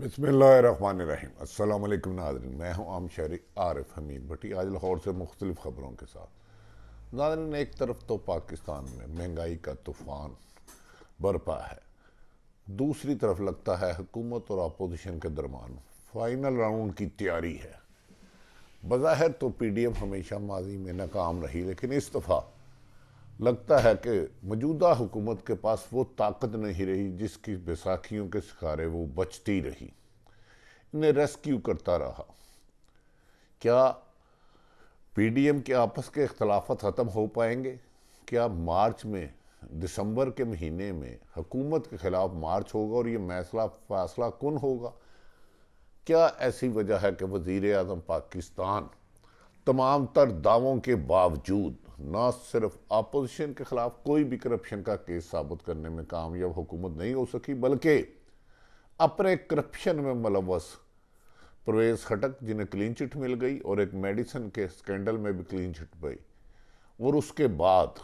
बिस्मिल्लाहिर्रहमानिर्रहीम। अस्सलाम वालेकुम नाज़रीन, मैं हूं आम शहरी आरिफ हमीद भट्टी, आज लाहौर से मुख्तलिफ ख़बरों के साथ। नाज़रीन, एक तरफ तो पाकिस्तान में महंगाई का तूफ़ान बरपा है, दूसरी तरफ लगता है हुकूमत और अपोजिशन के दरमियान फाइनल राउंड की तैयारी है। बज़ाहिर तो पीडीएम हमेशा माजी में नाकाम रही, लेकिन इस दफ़ा लगता है कि मौजूदा हुकूमत के पास वो ताकत नहीं रही जिसकी बैसाखियों के सहारे वो बचती रही, इन्हें रेस्क्यू करता रहा। क्या पीडीएम के आपस के इख्तलाफात ख़त्म हो पाएंगे? क्या मार्च में, दिसंबर के महीने में हुकूमत के ख़िलाफ़ मार्च होगा और ये मसला फासला कुन होगा? क्या ऐसी वजह है कि वज़ीर आज़म पाकिस्तान तमाम तर दावों के बावजूद न सिर्फ अपोजिशन के खिलाफ कोई भी करप्शन का केस साबित करने में कामयाब हुकूमत नहीं हो सकी, बल्कि अपने करप्शन में मुलव्वस परवेज़ खटक, जिन्हें क्लीन चिट मिल गई, और एक मेडिसिन के स्कैंडल में भी क्लीन चिट पाई, और उसके बाद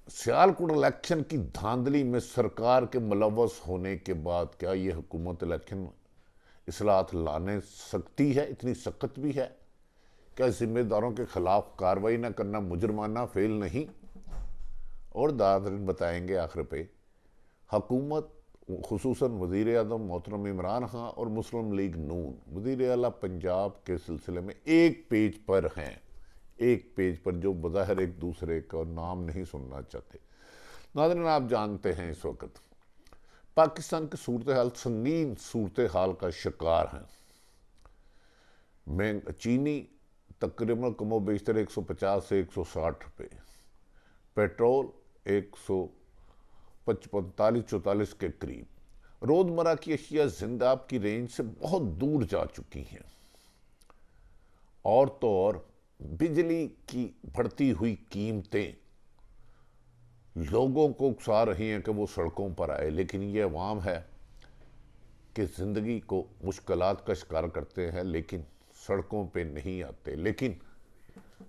सियालकोट इलेक्शन की धांधली में सरकार के मुलव्वस होने के बाद क्या ये हुकूमत इलेक्शन इस्लाहत लाने सकती है? इतनी सख्त भी है? क्या जिम्मेदारों के खिलाफ कार्रवाई न करना मुजरमाना फेल नहीं? और नाज़रीन बताएंगे आखिर पे हुकूमत, खुसूसन वज़ीर आज़म मोहतरम इमरान खान और मुस्लिम लीग नून वज़ीर आला पंजाब के सिलसिले में एक पेज पर हैं, एक पेज पर, जो बज़ाहिर एक दूसरे का नाम नहीं सुनना चाहते। नाज़रीन, आप जानते हैं इस वक्त पाकिस्तान की सूरत हाल संगीन सूरत हाल का शिकार हैं। चीनी तकरीबन कमो बेशतर 150 से 160 रुपये, पेट्रोल 145-44 के करीब, रोज़मर्रा की अशिया जिंदाब की रेंज से बहुत दूर जा चुकी हैं। और तो और बिजली की बढ़ती हुई कीमतें लोगों को उकसा रही हैं कि वो सड़कों पर आए, लेकिन ये अवाम है कि ज़िंदगी को मुश्किलात का शिकार करते हैं, लेकिन सड़कों पे नहीं आते। लेकिन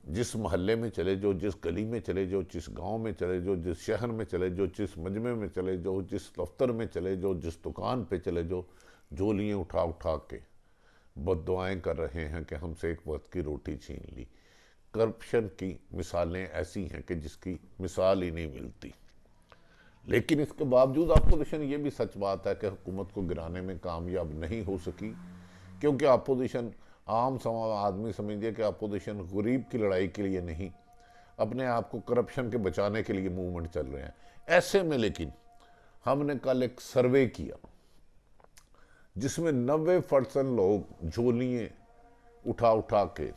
जिस मोहल्ले में चले जाओ, जिस गली में चले जाओ, जिस गांव में चले जाओ, जिस शहर में चले जाओ, जिस मजमे में चले जाओ, जिस दफ्तर में चले जाओ, जिस दुकान पे चले जाओ, झोलियाँ उठा उठा के बद्दुआएं कर रहे हैं कि हमसे एक वक्त की रोटी छीन ली। करप्शन की मिसालें ऐसी हैं कि जिसकी मिसाल ही नहीं मिलती। लेकिन इसके बावजूद अपोजिशन, ये भी सच बात है कि हुकूमत को गिराने में कामयाब नहीं हो सकी, क्योंकि अपोजिशन, आम आदमी समझिए कि अपोजिशन गरीब की लड़ाई के लिए नहीं, अपने आप को करप्शन के बचाने के लिए मूवमेंट चल रहे हैं। ऐसे में लेकिन हमने कल एक सर्वे किया जिसमें 90% लोग झोलियाँ उठा उठा के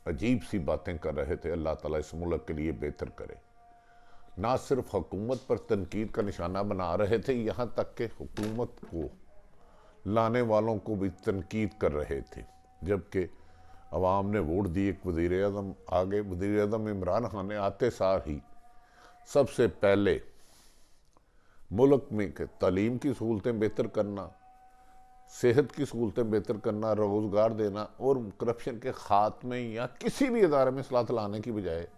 अजीब सी बातें कर रहे थे। अल्लाह ताला इस मुल्क के लिए बेहतर करे। ना सिर्फ हुकूमत पर तनकीद का निशाना बना रहे थे, यहाँ तक कि हुकूमत को लाने वालों को भी तनकीद कर रहे थे। जबकि अवाम ने वोट दी एक वज़ीर आज़म आगे। वज़ीर आज़म इमरान खान ने आते सार ही सबसे पहले मुल्क में तालीम की सहूलतें बेहतर करना, सेहत की सहूलतें बेहतर करना, रोज़गार देना और करप्शन के खात्मे या किसी भी इदारे में इस्लाहत लाने की बजाय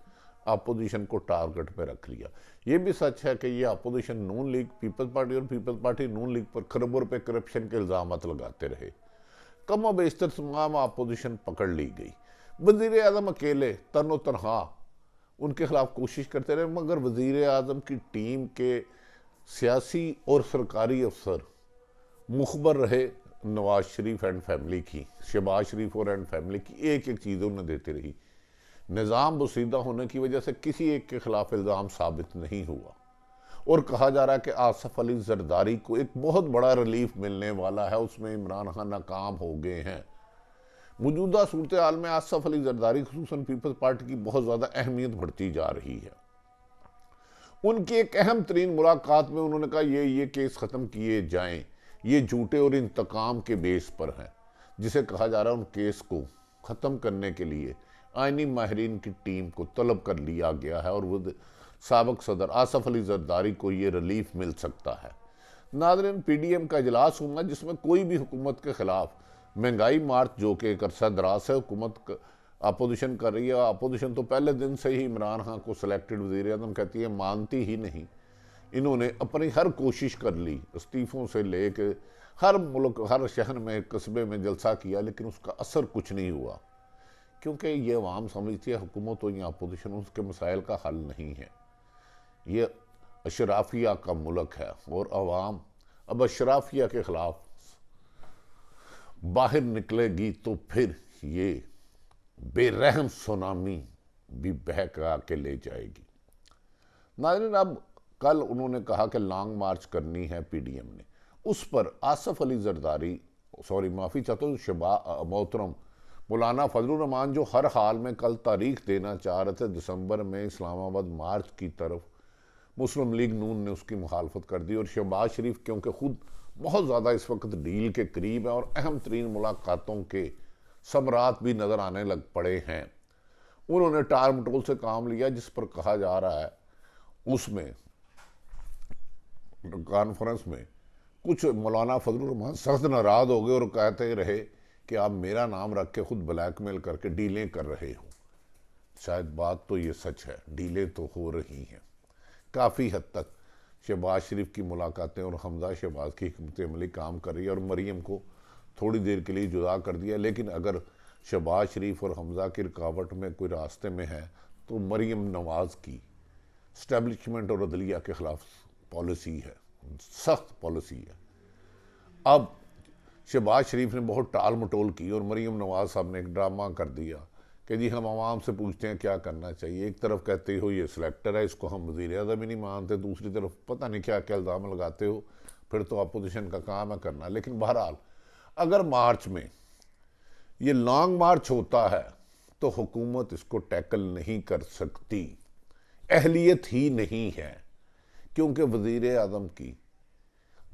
अपोजिशन को टारगेट पर रख लिया। ये भी सच है कि ये अपोजिशन नून लीग, पीपल्स पार्टी और पीपल्स पार्टी नून लीग पर खरबों रुपये करप्शन के इल्ज़ाम लगाते रहे। कम बेशतर तमाम अपोजिशन पकड़ ली गई। वज़ीर आज़म अकेले तनो तनहा उनके खिलाफ कोशिश करते रहे, मगर वज़ीर आज़म की टीम के सियासी और सरकारी अफसर मुखबर रहे नवाज शरीफ एंड फैमिली की, शहबाज शरीफ और एंड फैमिली की एक एक चीज़ उन्हें देती रही। निज़ाम बसीदा होने की वजह से किसी एक के खिलाफ इल्ज़ाम साबित नहीं हुआ, और कहा जा रहा है कि आसफ अली जरदारी को एक बहुत बड़ा रिलीफ मिलने वाला है, उसमें इमरान खान नाकाम हो गए हैं। मौजूदा सूरत हाल में आसफ अली जरदारी खुसूसन पीपल्स पार्टी की बहुत ज़्यादा अहमियत बढ़ती जा रही है। उनकी एक अहम तरीन मुलाकात में उन्होंने कहा ये केस ख़त्म किए जाएं, ये झूठे और इंतकाम के बेस पर हैं, जिसे कहा जा रहा है उन केस को ख़त्म करने के लिए आइनी माहिरीन की टीम को तलब कर लिया गया है, और वो साबिक सदर आसफ अली जरदारी को ये रिलीफ मिल सकता है। नाज़रीन, पीडीएम का इजलास हुआ जिसमें कोई भी हुकूमत के खिलाफ महंगाई मार्च, जो कि एक अरसा दराज है हुकूमत अपोजिशन कर रही है। अपोजिशन तो पहले दिन से ही इमरान खान को सिलेक्टेड वज़ीर आज़म कहती है, मानती ही नहीं। इन्होंने अपनी हर कोशिश कर ली, इस्तीफ़ों से ले के हर मुल्क, हर शहर में, कस्बे में जलसा किया, लेकिन उसका असर कुछ नहीं हुआ, क्योंकि ये अवाम समझती है हुकूमत हो या अपोजिशन उसके मसाइल का हल नहीं है। ये अशराफिया का मुल्क है और अवाम अब अशराफिया के खिलाफ बाहर निकलेगी तो फिर ये बेरहम सुनामी भी बहक के ले जाएगी। नाज़रीन, अब कल उन्होंने कहा कि लॉन्ग मार्च करनी है पीडीएम ने, उस पर आसफ अली जरदारी, सॉरी माफ़ी चाहता हूँ, मोहतरम मौलाना फजलुर रहमान, जो हर हाल में कल तारीख देना चाह रहे थे दिसंबर में इस्लामाबाद मार्च की तरफ, मुस्लिम लीग नून ने उसकी मुखालफत कर दी। और शहबाज शरीफ क्योंकि खुद बहुत ज़्यादा इस वक्त डील के करीब है और अहम तरीन मुलाकातों के समरात भी नज़र आने लग पड़े हैं, उन्होंने टाल मटोल से काम लिया, जिस पर कहा जा रहा है उसमें कॉन्फ्रेंस में कुछ मौलाना फजलुर रहमान सख्त नाराज हो गए और कहते रहे कि आप मेरा नाम रख के खुद ब्लैकमेल करके डीलें कर रहे हो। शायद बात तो ये सच है, डीलें तो हो रही हैं काफ़ी हद तक। शहबाज शरीफ की मुलाकातें और हमजा शहबाज की हिकमत अमली काम कर रही है और मरीम को थोड़ी देर के लिए जुदा कर दिया, लेकिन अगर शहबाज शरीफ और हमजा की रुकावट में कोई रास्ते में है तो मरीम नवाज़ की स्टैब्लिशमेंट और अदलिया के खिलाफ पॉलिसी है, सख्त पॉलिसी है। अब शहबाज शरीफ ने बहुत टाल मटोल की और मरीम नवाज साहब ने एक ड्रामा कर दिया कि जी हम आवाम से पूछते हैं क्या करना चाहिए। एक तरफ कहते हो ये सिलेक्टर है, इसको हम वज़ीर आज़म ही नहीं मानते, दूसरी तरफ पता नहीं क्या क्या इल्ज़ाम लगाते हो, फिर तो अपोजिशन का काम है करना। लेकिन बहरहाल अगर मार्च में ये लॉन्ग मार्च होता है तो हुकूमत इसको टैकल नहीं कर सकती, अहलियत ही नहीं है, क्योंकि वज़ीर आज़म की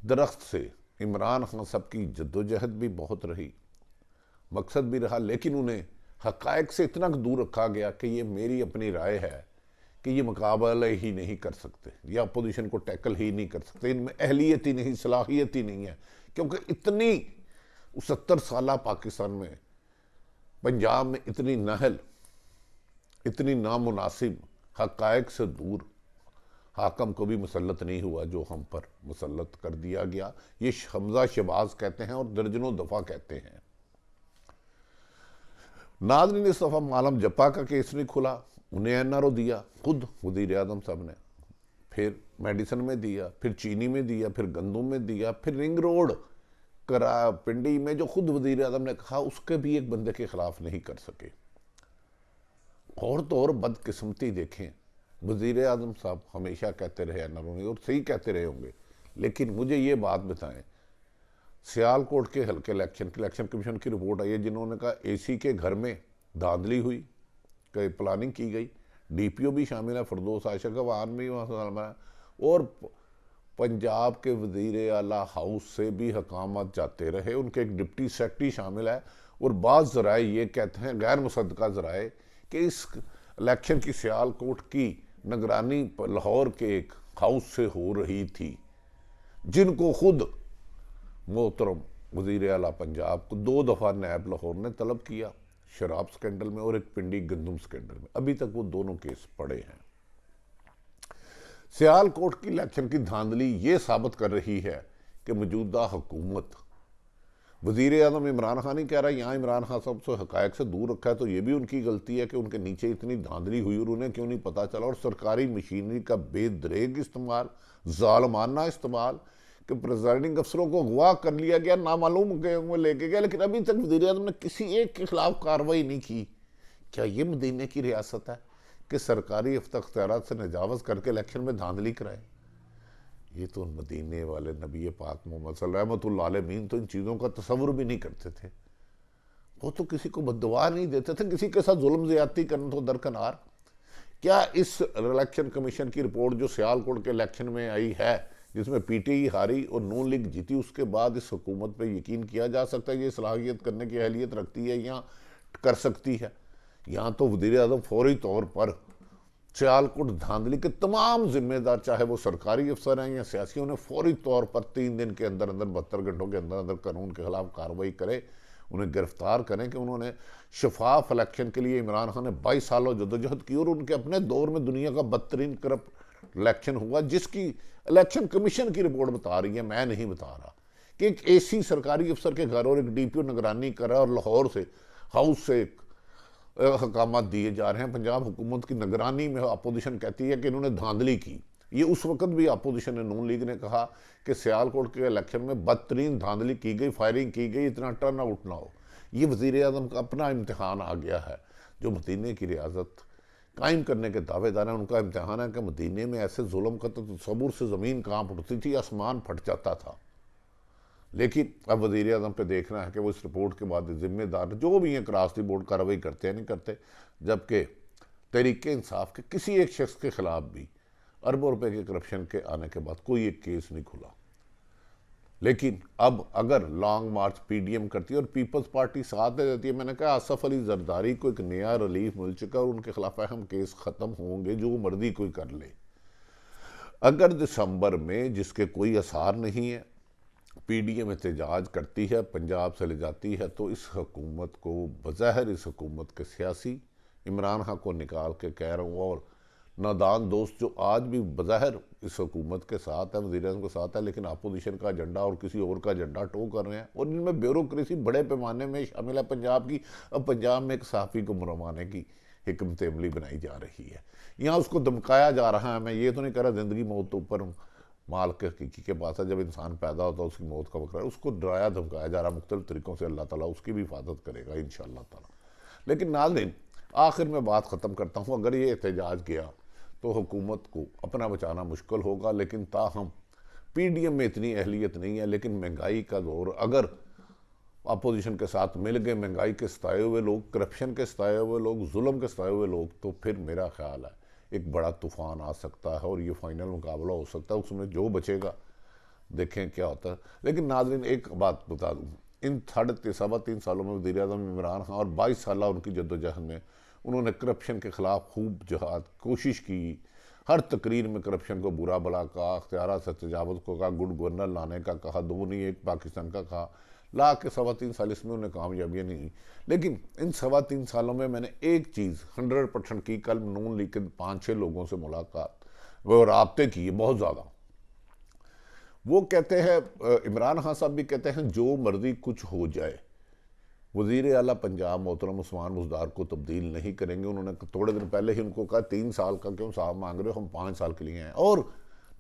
दरख्त से इमरान खान साहब की जद्दोजहद भी बहुत रही, मकसद भी रहा, लेकिन उन्हें हक़ाइक़ से इतना दूर रखा गया कि ये मेरी अपनी राय है कि ये मुकाबला ही नहीं कर सकते, या अपोजिशन को टैकल ही नहीं कर सकते, इनमें अहलियत ही नहीं, सलाहियत ही नहीं है। क्योंकि इतनी 70 साल पाकिस्तान में, पंजाब में इतनी नहल, इतनी नामुनासिब, हक़ाइक़ से दूर हाकम को भी मुसल्लत नहीं हुआ जो हम पर मुसल्लत कर दिया गया। ये हमजा शहबाज कहते हैं और दर्जनों दफ़ा कहते हैं। नाज़रीन, इस दफ़ा मालम जप्पा का केस नहीं खुला, उन्हें एनआरओ दिया खुद वज़ीर आज़म साहब ने, फिर मेडिसन में दिया, फिर चीनी में दिया, फिर गंदम में दिया, फिर रिंग रोड करा पिंडी में जो खुद वज़ीर आज़म ने कहा उसके भी एक बंदे के खिलाफ नहीं कर सके। और तो और बदकिस्मती देखें, वज़ीर आज़म साहब हमेशा कहते रहे एनआरओ और सही कहते रहे होंगे, लेकिन मुझे ये बात बताएं, सियालकोट के हल्के इलेक्शन कमीशन की रिपोर्ट आई है जिन्होंने कहा एसी के घर में धांधली हुई, कई प्लानिंग की गई, डीपीओ भी शामिल है, फरदौस आयशा का वाहन भी वहाँ है, और पंजाब के वज़ीर आला हाउस से भी हकामत जाते रहे, उनके एक डिप्टी सेक्रेटरी शामिल है। और बाज़ ज़राए ये कहते हैं, गैर मुसद्दका ज़राए, कि इस इलेक्शन की सियालकोट की निगरानी लाहौर के एक हाउस से हो रही थी, जिनको खुद मोहतरम वज़ीर आला पंजाब को 2 दफ़ा नैब लाहौर ने तलब किया, शराब स्कैंडल में और एक पिंडी गंदम स्कैंडल में। अभी तक वो दोनों केस पड़े हैं। सियालकोट की इलेक्शन की धांधली ये साबित कर रही है कि मौजूदा हुकूमत, वज़ीर आज़म इमरान खान ही कह रहा है यहाँ इमरान खान साहब से हक़ाइक़ से दूर रखा है, तो ये भी उनकी गलती है कि उनके नीचे इतनी धांधली हुई और उन्हें क्यों नहीं पता चला। और सरकारी मशीनरी का बेदरेग इस्तेमाल, ज़ालमाना इस्तेमाल, कि प्रेसिडिंग अफसरों को अगवा कर लिया गया, नामालूम में लेके गया, लेकिन अभी तक वज़ीर आज़म ने किसी एक के खिलाफ कार्रवाई नहीं की। क्या ये मदीने की रियासत है कि सरकारी अख्तियारात से नजावज़ करके इलेक्शन में धांधली कराए? ये तो मदीने वाले नबी पाक मोहम्मद सल्लल्लाहु अलैहि वसल्लम तो इन चीज़ों का तसव्वुर भी नहीं करते थे। वो तो किसी को बद्दुआ नहीं देते थे, किसी के साथ जुल्म ज़्यादती करना तो दरकिनार। क्या इस इलेक्शन कमीशन की रिपोर्ट जो सियालकोट के इलेक्शन में आई है, जिसमें पीटीआई हारी और नून लीग जीती, उसके बाद इस हुकूमत पे यकीन किया जा सकता है ये सलाहियत करने की अहलियत रखती है या कर सकती है? यहाँ तो वज़ीर आज़म फौरी तौर पर सियालकोट धांधली के तमाम जिम्मेदार, चाहे वो सरकारी अफसर हैं या सियासी, उन्हें फौरी तौर पर 3 दिन के अंदर अंदर 72 घंटों के अंदर अंदर कानून के खिलाफ कार्रवाई करे, उन्हें गिरफ्तार करें कि उन्होंने शफाफ इलेक्शन के लिए इमरान खान ने 22 सालों जदोजहद की और उनके अपने दौर में दुनिया का बदतरीन करप्ट इलेक्शन हुआ, जिसकी इलेक्शन कमीशन की रिपोर्ट बता रही है, मैं नहीं बता रहा, कि एक एसी सरकारी अफसर के घर और एक डीपीओ निगरानी कर रहा है और लाहौर से हाउस से हकामात दिए जा रहे हैं। पंजाब हुकूमत की निगरानी में अपोजिशन कहती है कि इन्होंने धांधली की। ये उस वक्त भी अपोजिशन ने, नून लीग ने कहा कि सियालकोट के इलेक्शन में बदतरीन धांधली की गई, फायरिंग की गई, इतना टर्न आउट ना हो। ये वज़ीर आज़म का अपना इम्तिहान आ गया है। जो मदीने की रियासत कायम करने के दावेदार हैं, उनका इम्तिहान है कि मदीने में ऐसे जुल्म का तो तसव्वुर से ज़मीन कांप उठती थी, आसमान फट जाता था। लेकिन अब वज़ीर आज़म पे देखना है कि वो इस रिपोर्ट के बाद जिम्मेदार जो भी हैं क्रॉस द बोर्ड कार्रवाई करते हैं नहीं करते, जबकि तहरीक इंसाफ के किसी एक शख्स के खिलाफ भी अरबों रुपए के करप्शन के आने के बाद कोई एक केस नहीं खुला। लेकिन अब अगर लॉन्ग मार्च पीडीएम करती है और पीपल्स पार्टी साथ दे देती है, मैंने कहा आसफ अली जरदारी को एक नया रिलीफ मिल चुका है और उनके खिलाफ अहम केस खत्म होंगे, जो मर्जी कोई कर ले। अगर दिसंबर में, जिसके कोई आसार नहीं है, पीडीएम एहतजाज करती है, पंजाब से ले जाती है, तो इस हुकूमत को बज़ाहिर, इस हुकूमत के सियासी इमरान खान को निकाल के कह रहा हूँ, और नादान दोस्त जो आज भी बज़ाहिर इस हुकूमत के साथ है, वज़ीर आज़म के साथ है, लेकिन अपोजिशन का एजेंडा और किसी और का एजेंडा टो कर रहे हैं, और इनमें ब्यूरोक्रेसी बड़े पैमाने में शामिल है पंजाब की। अब पंजाब में एक सहाफ़ी को मरवाने की हिकमत अमली बनाई जा रही है, यहाँ उसको धमकाया जा रहा है। मैं ये तो नहीं कह रहा ज़िंदगी मौत तो ऊपर माल के पास है, जब इंसान पैदा होता है उसकी मौत का वक्त है, उसको डराया धमकाया जा रहा है मुख्तलिफ तरीक़ों से। अल्लाह ताला उसकी भी हिफाजत करेगा इंशाअल्लाह ताला। लेकिन नाज़रीन, आखिर में बात ख़त्म करता हूँ, अगर ये एहतजाज गया तो हुकूमत को अपना बचाना मुश्किल होगा, लेकिन ताहम पीडीएम में इतनी अहलियत नहीं है। लेकिन महंगाई का दौर, अगर अपोजिशन के साथ मिल गए महंगाई के सताए हुए लोग, करप्शन के सताए हुए लोग, जुल्म के सताए हुए लोग, तो फिर मेरा ख्याल है एक बड़ा तूफ़ान आ सकता है और ये फाइनल मुकाबला हो सकता है। उसमें जो बचेगा देखें क्या होता है। लेकिन नाज़रीन, एक बात बता दूँ, इन 3.5 सालों में वज़ीर आज़म इमरान खान और 22 साल उनकी जद्दोजहद में उन्होंने करप्शन के ख़िलाफ़ खूब जहाद कोशिश की। हर तकरीर में करप्शन को बुरा भला कहा, अख्तियारात से तजावुज़ को कहा, गुड गवर्नर लाने का कहा, दो नहीं एक पाकिस्तान का कहा। ला के 3.25 साल इसमें उन्हें कामयाबियाँ नहीं हुई। लेकिन इन 3.25 सालों में मैंने एक चीज़ 100% की। कल नून लीग के 5-6 लोगों से मुलाकात, वो राब्ते की बहुत ज़्यादा। वो कहते हैं, इमरान खान साहब भी कहते हैं जो मर्जी कुछ हो जाए, वज़ीर आला पंजाब मोहतरम उस्मान बुज़दार को तब्दील नहीं करेंगे। उन्होंने थोड़े दिन पहले ही उनको कहा 3 साल का क्यों साहब मांग रहे हो, हम 5 साल के लिए हैं। और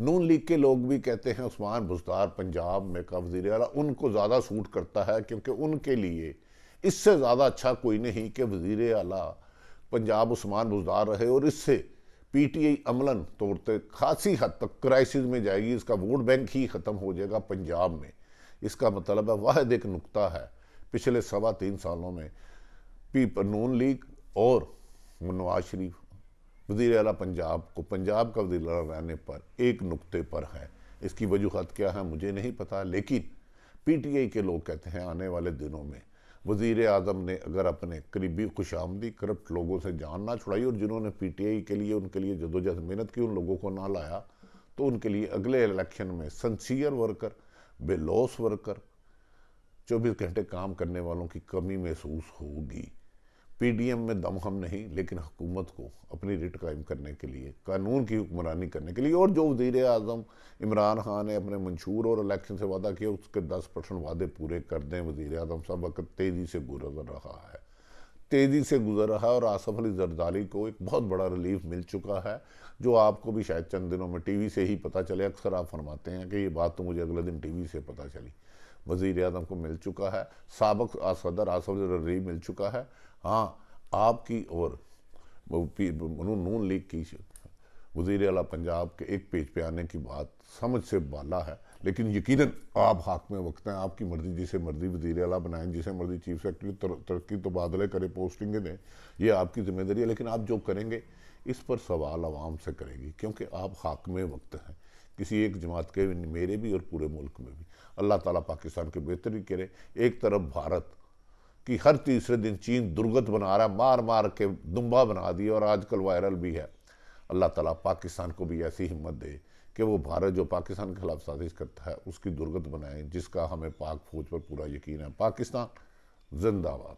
नून लीग के लोग भी कहते हैं उस्मान बुज़दार पंजाब में का वज़ीर आला उनको ज़्यादा सूट करता है, क्योंकि उनके लिए इससे ज़्यादा अच्छा कोई नहीं कि वज़ीर आला पंजाब उस्मान बुज़दार रहे। और इससे पीटीआई अमलन तौर पर खासी हद तक क्राइसिस में जाएगी, इसका वोट बैंक ही ख़त्म हो जाएगा पंजाब में। इसका मतलब है, वाहिद एक नुक्ता है पिछले 3.25 सालों में नून लीग और नवाज शरीफ वज़ीर आला पंजाब को, पंजाब का वज़ीर आला रहने पर एक नुक्ते पर है। इसकी वजूहत क्या है मुझे नहीं पता, लेकिन पीटीआई के लोग कहते हैं आने वाले दिनों में वज़ीर आज़म ने अगर अपने करीबी खुशामदी करप्ट लोगों से जान ना छुड़ाई और जिन्होंने पीटीआई के लिए, उनके लिए जदोजहद मेहनत की, उन लोगों को ना लाया, तो उनके लिए अगले इलेक्शन में सिंसियर वर्कर, बेलौस वर्कर, 24 घंटे काम करने वालों की कमी महसूस होगी। पीडीएम में दम हम नहीं, लेकिन हुकूमत को अपनी रिट कायम करने के लिए, कानून की हुक्मरानी करने के लिए, और जो वज़ीर आज़म इमरान खान ने अपने मंशूर और इलेक्शन से वादा किया उसके 10% वादे पूरे कर दें। वज़ीर आज़म साहब वक्त तेज़ी से गुजर रहा है, तेज़ी से गुजर रहा है, और आसफ अली जरदारी को एक बहुत बड़ा रिलीफ मिल चुका है, जो आपको भी शायद चंद दिनों में टीवी से ही पता चले। अक्सर आप फरमाते हैं कि ये बात तो मुझे अगले दिन टीवी से पता चली। वज़ीर आज़म को मिल चुका है, साबिक़ सदर आसफ अली जरदारी मिल चुका है। हाँ, आपकी और नून लीग की वज़ीर आला पंजाब के एक पेज पे आने की बात समझ से बाला है, लेकिन यकीनन आप हाक में वक्त हैं, आपकी मर्जी, जिसे मर्जी वज़ीर आला बनाएं, जिसे मर्जी चीफ सेक्रेटरी तरक्की तबादले करें, पोस्टिंगें दें, ये आपकी जिम्मेदारी है। लेकिन आप जो करेंगे इस पर सवाल आवाम से करेगी, क्योंकि आप हाक में वक्त हैं, किसी एक जमात के, मेरे भी और पूरे मुल्क में भी। अल्लाह ताला पाकिस्तान की बेहतरी करे। एक तरफ भारत कि हर तीसरे दिन चीन दुर्गत बना रहा है, मार मार के दुम्बा बना दिया, और आजकल वायरल भी है। अल्लाह ताला पाकिस्तान को भी ऐसी हिम्मत दे कि वो भारत जो पाकिस्तान के खिलाफ साजिश करता है उसकी दुर्गत बनाए, जिसका हमें पाक फौज पर पूरा यकीन है। पाकिस्तान जिंदाबाद।